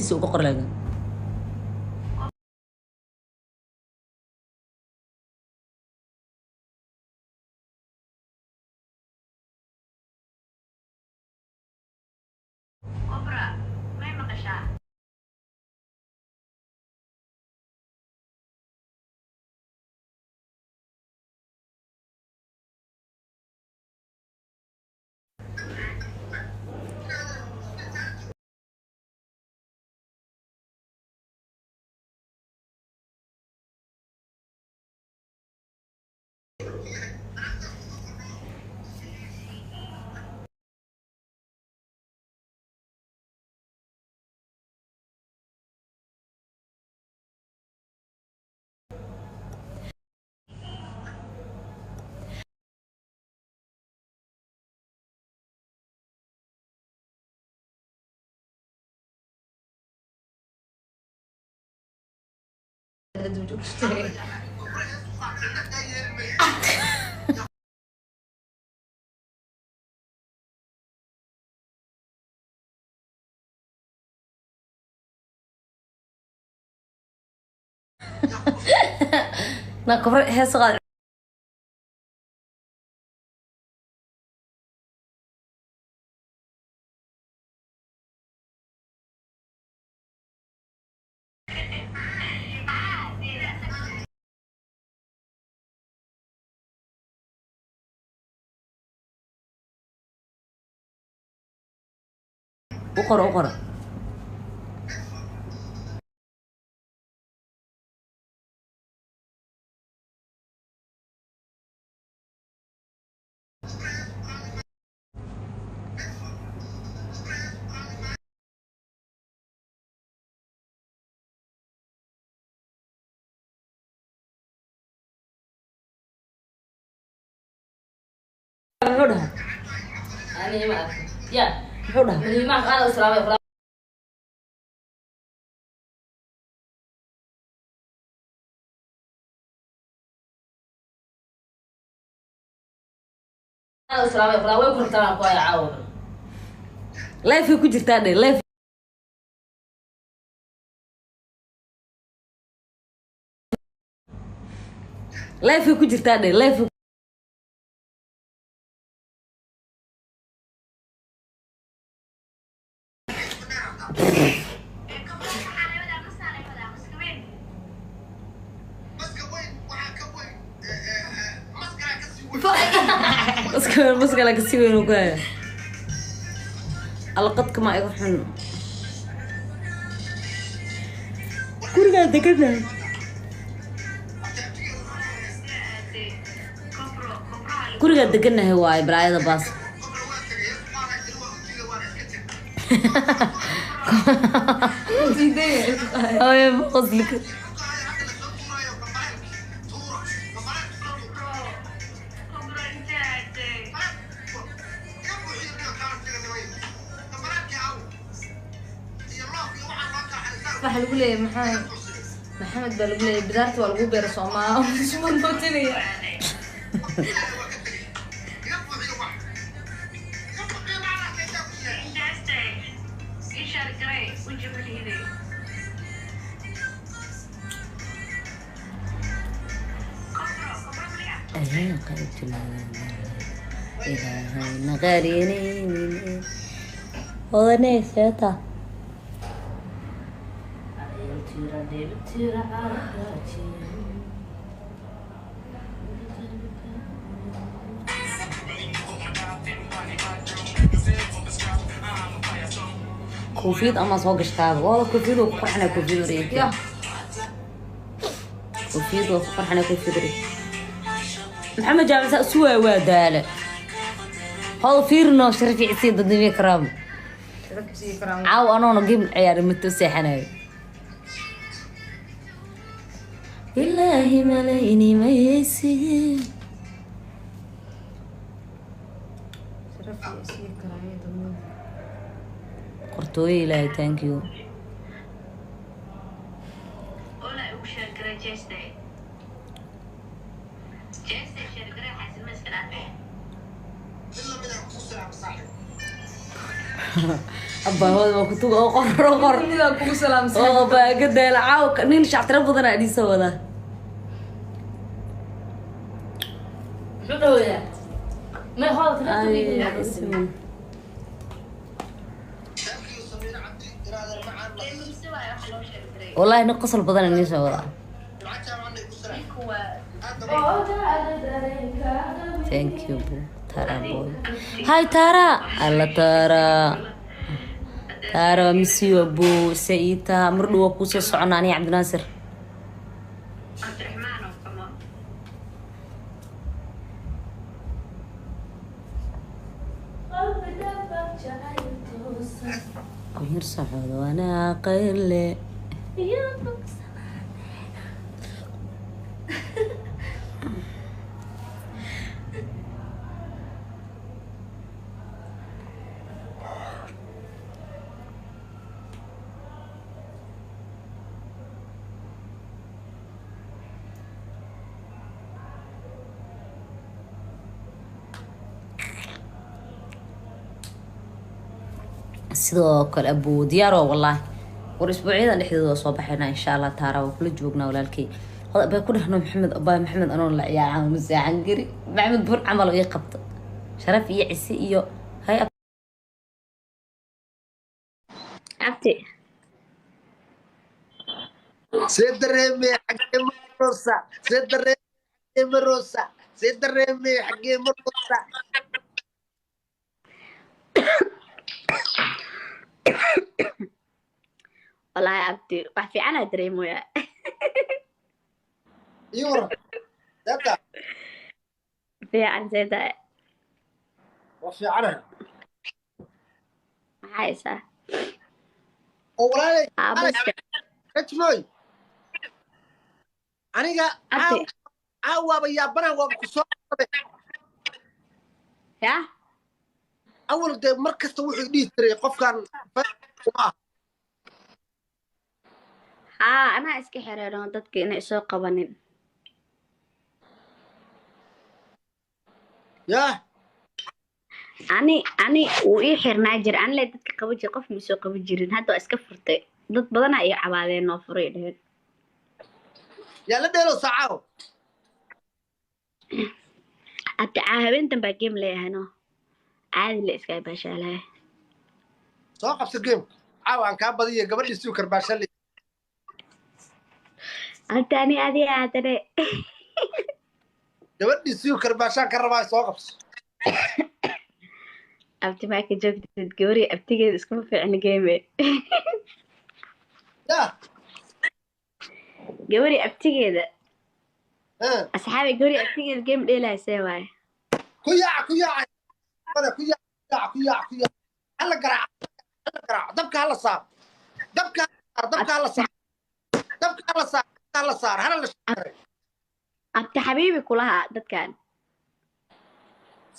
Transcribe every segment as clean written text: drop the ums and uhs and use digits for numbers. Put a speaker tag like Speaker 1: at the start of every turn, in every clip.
Speaker 1: سوق قرلاً نقبر هي صغار وقرأ حولها
Speaker 2: أنا ما أعرف يا
Speaker 1: حولها
Speaker 2: من ما أنا أسرع أنا أسرع وين كنت أنا قوي عاود
Speaker 1: لا في كجرتان لا في لا في كجرتان لا في بس قال لك سوي وقاية القطك ما يروحون كورجا دكنا كورجا دكنا هواي برايدا باص هاي بقصلك
Speaker 2: waxa lagu leeyahay maxamed baa lagu leeyahay bidaarta waa lagu beero Soomaa isma nootinaya
Speaker 1: نغاريني هو سيتا كوفيد اما سوق اشتاب والله كوفيد وفرحنا كوفيد ريك
Speaker 2: يا
Speaker 1: كوفيد وفرحنا كوفيد ريك محمد جابر سوى وداله هذا فيرنا شرفي عسيد الدنيا كرام عاو انا نجيب العيار متوسحنا إلهي ملايني ما يسير قرطوي إلهي thank you abba hooda waa kutuga oo qor
Speaker 2: midaan kugu salaamsan
Speaker 1: oo baaga deela caawka nin shactiro badan aa dhiisa wada
Speaker 2: muxuu dhawayaa may hooda
Speaker 1: والله نقص البدن اللي سواه ثانك يو بو تارا بوي هاي تارا الله تارا مسيو بو سيتا مردو وكوسو سعناني عبد الناصر يرسع وانا قيل sidoo kale abuu diyaaro wallahi war isbuucyadan dhexdooda soo baxayna insha Allah taara oo kula joognaa walaalkay hada bay ku dhaxno maxamed anoo la ciyaaro masaacan gari maxamed bur camal oo qabto sharaf iyo cisi iyo hay abti
Speaker 3: سيدريمي حق مروسا سيدريمي حق مروسا
Speaker 4: والله يا عبدي راح في عنا دريمو يا
Speaker 3: يورا دابا
Speaker 4: في عن زي ده
Speaker 3: وفي عنها
Speaker 4: عايشة
Speaker 3: ولا
Speaker 4: بس
Speaker 3: كتموي aniga caawa ya bana waa ku soo
Speaker 4: يا
Speaker 3: awal de markasta wuxuu dhigi jiray qofkan
Speaker 4: أنا اسكي حريرون dadka inay soo qabanin
Speaker 3: ya
Speaker 4: ani uu ii xirnaa jir aan leeyahay dadka qaba jir qof ma soo qaban jirin hadda waa iska furtay dad badan ay cabaadeen oo furay dhaheen
Speaker 3: ya la dheelo saaco
Speaker 4: hadda habeentan baa game leeyahay no caadi la iska baashalay
Speaker 3: soo qabso game caawa aan ka badiyo gabadhii suu karbaashalay
Speaker 4: hadda ani adiga hadane
Speaker 3: gabadhii suu karbaashan ka rabaa soo qabso
Speaker 4: abti ma ka joogtid gabari abtigeed iskuma fiicna game
Speaker 3: ya
Speaker 4: gabari abtigeeda asxaabi gabari abtigeeda game dheelaysay waay
Speaker 3: ku yaac hala garaac dabka hala saar hala la shaqeeyo
Speaker 4: abti xabiibi kulaha dadkan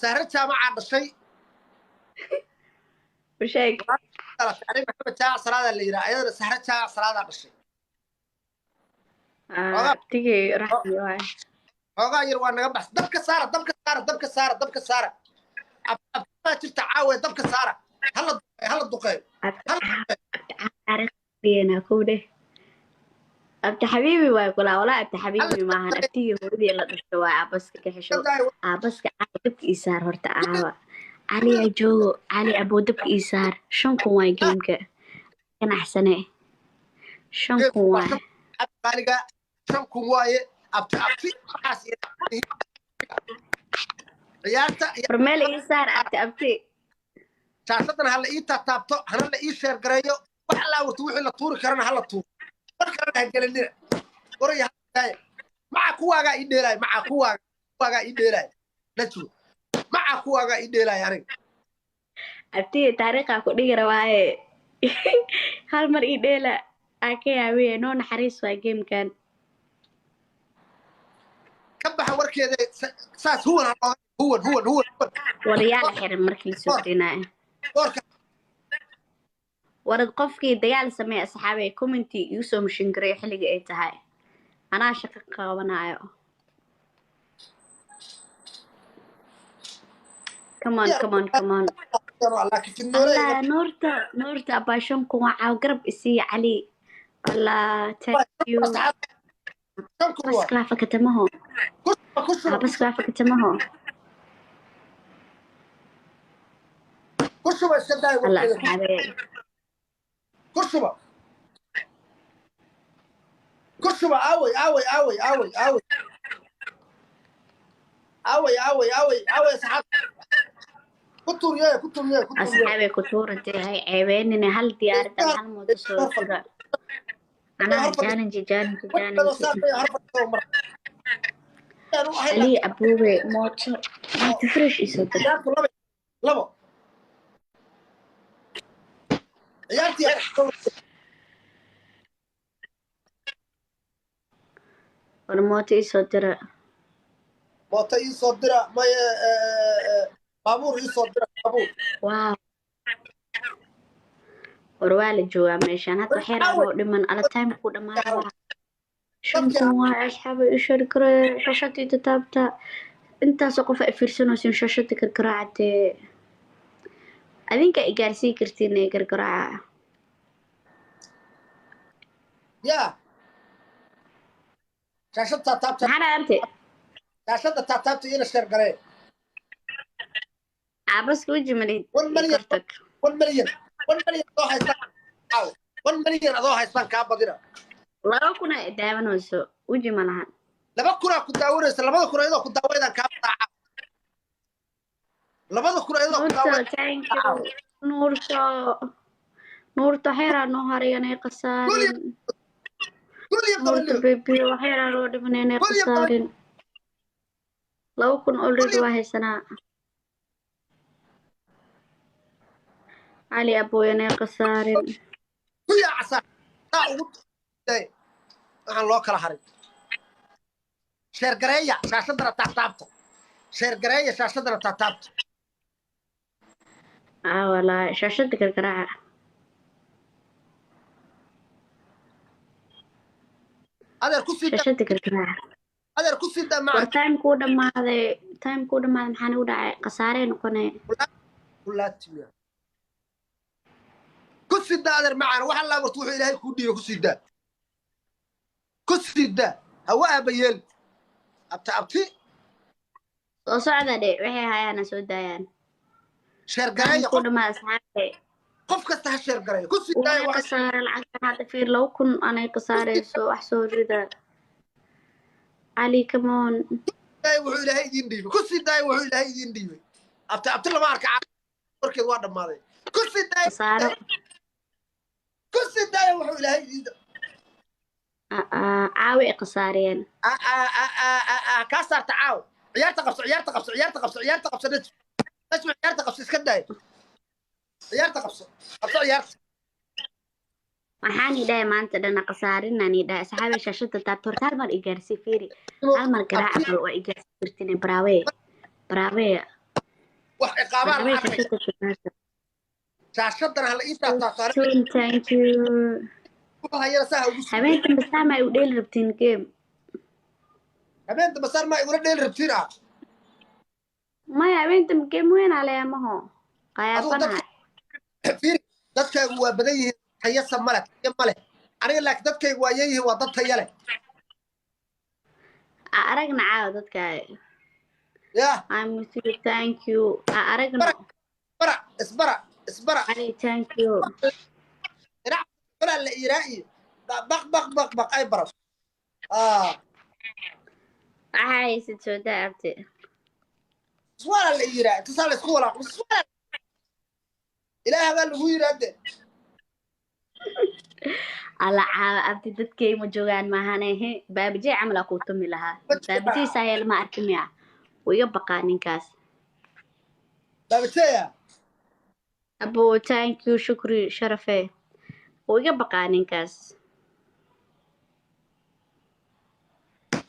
Speaker 3: sahra jaamaca dhashay
Speaker 4: وشيك
Speaker 3: يعني محمد جاع صلاة اللي يرى أيضا سهرة جاع صلاة dhashay
Speaker 4: تيجي راح يواي
Speaker 3: هذا يروى أنا بس دبك سارة ما ترت عاوي دبك سارة هلا الدقيق
Speaker 4: عارف بينا كوده أبت حبيبي ولا أبت حبيبي معهن أبتي ودي لا تشوا عبس كحشو عبس كعبك إيسار هرت عوا علي علي أبو دبك إيسار شنكم واي جيمك كان أحسنه شنكم واي
Speaker 3: قالقة شنكم واي أبتي حاسي ريالتا
Speaker 4: رمال إيسار أبتي
Speaker 3: شاستنا هلا إيتا تابتو هلا إيشير قريو وحلا وتوحي لطوري كرنا هلا طور marka gelin qoray maca kuwaaga ii dheelay maca kuwaaga ii dheelay najo maca kuwaaga ii dheelay aniga
Speaker 4: abti taariikha ku dhigi rabaaye hal mar ii dheela aka yaawiye noo naxariis waa gamekan
Speaker 3: ka baxa warkeeda saas huwan
Speaker 4: wariyaal xiran markii la soo dhinaa warad qofkii dagaal sameey asxaabay commenti igu soo mushin garay xilliga ay tahay anaa shaqo qabanayo come on
Speaker 3: laakiin fidnoole
Speaker 4: الله نورتا أباشمكم وعاقرب إسي علي الله تاكيو بس كلافة كتمه بس كلافة كتمه
Speaker 3: كشبة السداي
Speaker 4: الله صحابي
Speaker 3: كشبة كشبة أوي صحاب كتور يا
Speaker 4: أصحابي كتورة دي هاي عيبين إن هل ديار دم هل متصور أنا جانجي علي أبوي موت فريش يسوتر
Speaker 3: لبو عيالتي
Speaker 4: ورموت يسوتر
Speaker 3: موتا يصدر ما بابور يصدر بابور
Speaker 4: واو وروال جوا ماشان هاد وحيرا لو دمن على تايم كودا ما ربا شنكم واي أصحابي يشارك شاشتي تتابتا انت سقف افيرسونوسين شاشتي كركراعتي adinka igaarsii kartiin ee gargaraaca
Speaker 3: يا شاشة تاتابتا
Speaker 4: maxaa dhaantay
Speaker 3: شاشة تاتابتا إلى الشرقرين
Speaker 4: cabaska weji malid
Speaker 3: 1 مليون
Speaker 4: kortag
Speaker 3: 1 مليون 1 مليون أضوها يستان 1 مليون أضوها يستان كابدنا
Speaker 4: 2,000 ay daawanayso weji ma lahan
Speaker 3: لما كنا كنت أورس لما كنا إذا كنت أورس كابدا لما كنا إذا كنت أورس
Speaker 4: thank you nuurta waxyaaraa noo harayanay qasaarin
Speaker 3: كل يوم
Speaker 4: nuurta
Speaker 3: تمليون
Speaker 4: bebi waxyaaraa loo dhimanay qasaarin 2,000 already waa haysanaa cali abooyanay qasaarin
Speaker 3: كل يوم عسى لا أود ده أنا الله كلا هري شرقرية شاشة درا تاتابتا شرقرية شاشة درا تاتابتا
Speaker 4: walaa shaashada gargaraaca
Speaker 3: هذا الكرسي ده
Speaker 4: shaashada gargaraaca
Speaker 3: هذا الكرسي ده
Speaker 4: war
Speaker 3: معك
Speaker 4: timekuu dhamaaday maxaa nagu dhacay khasaarey noqonay
Speaker 3: كلها تمية كرسي ده هذا معنا واحد لا مرتوح إلهي كودي كرسي ده هواء بيل أبتي
Speaker 4: soo socda dhe waxay hayaana soo daayaan
Speaker 3: شرقرية
Speaker 4: timekuu dhamaa asxaabtay
Speaker 3: قف كستها شرقرية كرسي ده
Speaker 4: way
Speaker 3: واحد
Speaker 4: khasaare lacagtan hadda fiir 2,000 anay khasaareyso wax soo rida cali kamoon
Speaker 3: ده وحول إلهي يندي كرسي ده وحول إلهي يندي أبتي لما أركع مركز واحد ماضي كرسي ده
Speaker 4: khasaaro
Speaker 3: كرسي ده وحول إلهي يندي
Speaker 4: caawi ay khasaariyeen
Speaker 3: كاسر تعاو عيار تقبص اسمع عيار تقبص اسكداي عيار تقبص عيار
Speaker 4: waxaan idhahay maanta dhana khasaarinaan idhahay asxaabi shaashada taabto horta hal mar igaarsii fiiri hal mar garaaca bal waa igaarsii jirtine braawe
Speaker 3: وعقابات
Speaker 4: shaashada taabto
Speaker 3: شاشتنا هلا إيتا تاثار
Speaker 4: thank you
Speaker 3: هي رساها وبس
Speaker 4: habeenka masaama ay u dheeli rabtiin game
Speaker 3: كمان أنت مسار ما يقول لي ربتيرها
Speaker 4: maya habeenta game weyn aleemaho qayaafanahay
Speaker 3: فيري dadka waa badan yihiin tayasa male aniga laakiin dadkaygu waa yeeyihiin waa dad taya leh
Speaker 4: aragna caawa dadka
Speaker 3: ya
Speaker 4: I'm with you thank you aragna
Speaker 3: isbara
Speaker 4: Ali thank you
Speaker 3: ina bara la iraa'i baq ay baras
Speaker 4: waxaysid soo daabte
Speaker 3: su'aal la iraa'i tusal isku wala su'aal ilaahay baa lagu yiraahday
Speaker 4: ala caawa abti dadkay ma joogaan maahane baabijay camal ku tumi lahaa baabijay sayel ma arkimiya way baqaa ninkaas
Speaker 3: baabitaya
Speaker 4: abo thank you shukri sharafe way baqaa ninkaas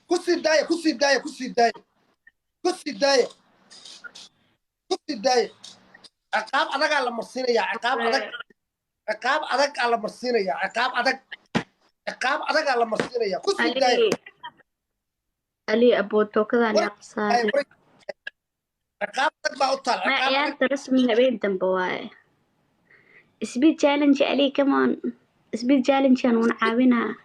Speaker 3: kusi daaya عقاب أدق على مرسينيا عقاب أدق على مرسينيا عقاب أدق على مرسينيا كسي داي
Speaker 4: علي أبو توكذا أنا قصاري
Speaker 3: عقاب تبع وطال
Speaker 4: ما
Speaker 3: عقاب
Speaker 4: عيارة رسمي هبين دنبواي سبيد challenge علي كمان سبيد challenge أنا ونعاونها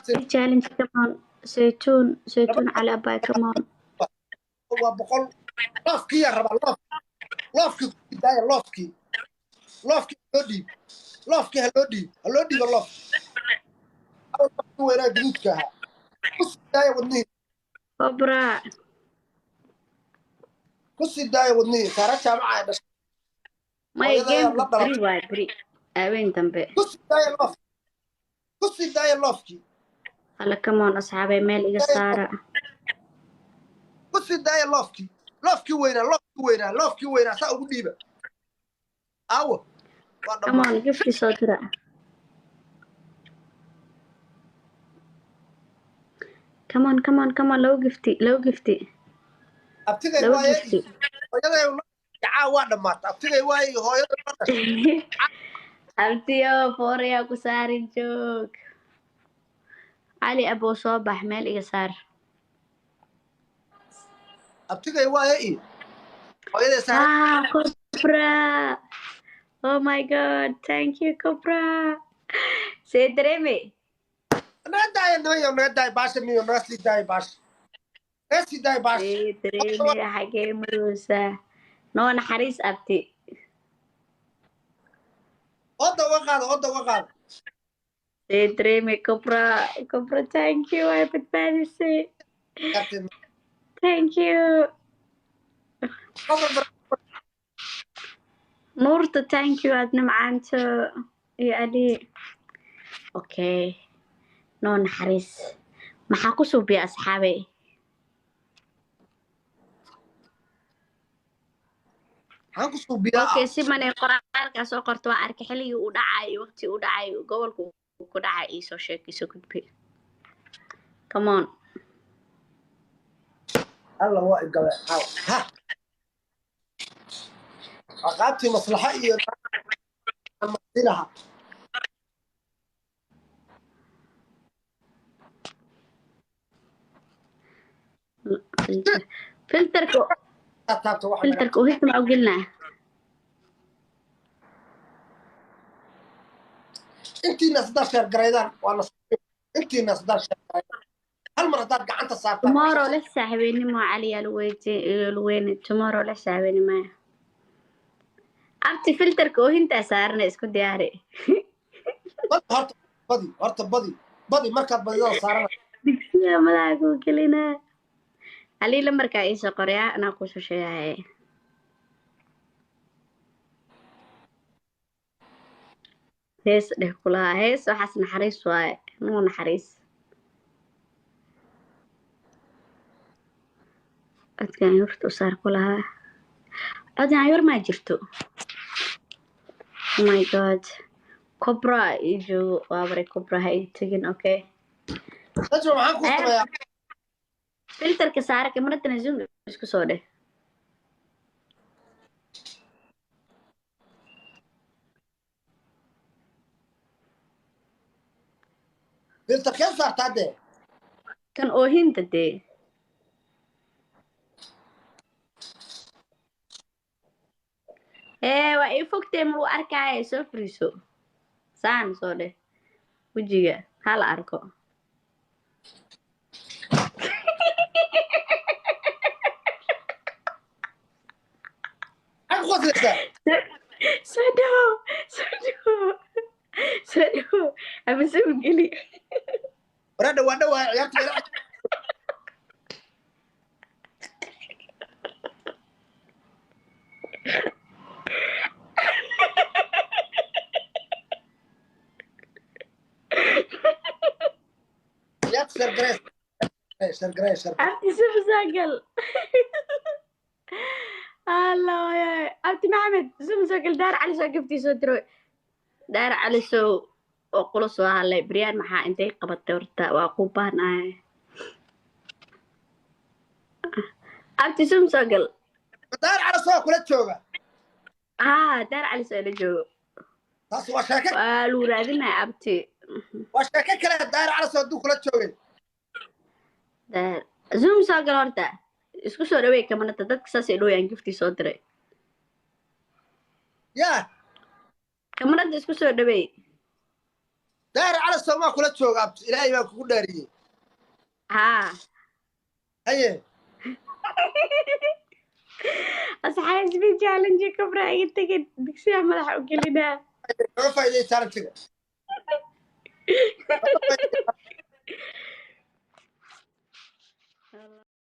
Speaker 4: سبيد challenge كمان زيتون على باي كمان
Speaker 3: هو بقول لوفكي يا رب لوفكي بداية لوفكي لوفكي هلودي باللوف أول ما وين جديد كها بس بداية ودني
Speaker 4: كبرى
Speaker 3: بس بداية ودني صارتها معي بس
Speaker 4: ما
Speaker 3: ويدا
Speaker 4: يجيم
Speaker 3: يلا
Speaker 4: بري
Speaker 3: ضرب
Speaker 4: واي بري هبين دنبي
Speaker 3: بس بداية لوفكي
Speaker 4: هلا كمان أصحابي ميل إيجا سارة
Speaker 3: بس بداية لوفكي وينا سأ وديبه أو
Speaker 4: كمان قفتي صوترا كمان لو قفتي
Speaker 3: أبتدي
Speaker 4: لو
Speaker 3: واي
Speaker 4: قفتي
Speaker 3: ويدا يعاود دمات أبتدي واي هو يدا
Speaker 4: أبتيو فوريا كساري جوك علي أبو صباح ميل إيجا سار
Speaker 3: أبتدي واي ويدا سار
Speaker 4: كبرى Oh my god, thank you كبرى سيدريمي
Speaker 3: ناداي باش نيو ناسي داي باش
Speaker 4: سيدريمي حاجة مروسة نو أنا حريص أبتي
Speaker 3: اودا وقال
Speaker 4: سيدريمي كبرى thank you I بتبانسي
Speaker 3: كابتن
Speaker 4: thank you نورت thank you أدنى معانتو يا علي أوكي نو نحريص maxaa suubiya asxaabey okay si manay qoraalka soo qorto waa arkay xilligii uu dhacay waqti uu dhacay gobolka uu ku dhacay ii soo sheeg ii soo gudbi come on
Speaker 3: الله هو الجواب ها عقابتي مصلحة إيه لها
Speaker 4: فلترك وهيك ما قلنا
Speaker 3: انتي ناس داشر جريدان وانا انتي ناس داشر هل مرة دار انت صار
Speaker 4: tomorrow لسه حبيني ما علي الوين tomorrow لسه حبيني ما abti فلترك وهنت سارنا اسكو دياري
Speaker 3: بدي مركب بدي صار
Speaker 4: دكسيا ملاكو كلنا علي لمركا ايسا قريا انا قوسو شيء hees dheh kulahaa hees waxaas naxariis waaye nuu naxariis codkan yurta u saar kulahaa codkan yur maa jirto oh my god cobra ii joogo waa baray cobra ha ii tegin okay filterka saara kamaratan zoom isku soo dheh
Speaker 3: filter كيف صار تعدي
Speaker 4: kan oohinta dee waa ii fogtee ma u arkaayo soo friiso saan soo dheh wejiga hala arko soo dhawo ama soo geli
Speaker 3: ودوا عيارتي يا سر جريس
Speaker 4: عبتي شوف ساقل الله يا عبتي محمد شوف ساقل دار على ساقفتي سو تروي دار على سو وقلص هالله بريان maxaa intay qabatay horta waa ku baahnaay abti sum sagal
Speaker 3: دار على سوق kula jooga
Speaker 4: daar cali soo la joogo
Speaker 3: taas waa sheeko
Speaker 4: waa lu raadinay abti
Speaker 3: waa sheeko kale daar على soo duu kula joogay
Speaker 4: daar zoom sagal horta isku soo dhaweey kamarada dadka saasay dhooyaan giftii soo diray
Speaker 3: yaa
Speaker 4: kamarada isku soo dhaweey
Speaker 3: daahir cali soomaa kula jooga abti ilaahay baan kugu dhaariyey
Speaker 4: haa
Speaker 3: haye
Speaker 4: asxaabti challenge kabra ay tagay digsiga madaxa u gelinaa
Speaker 3: kaga faa'iiday challenge-ga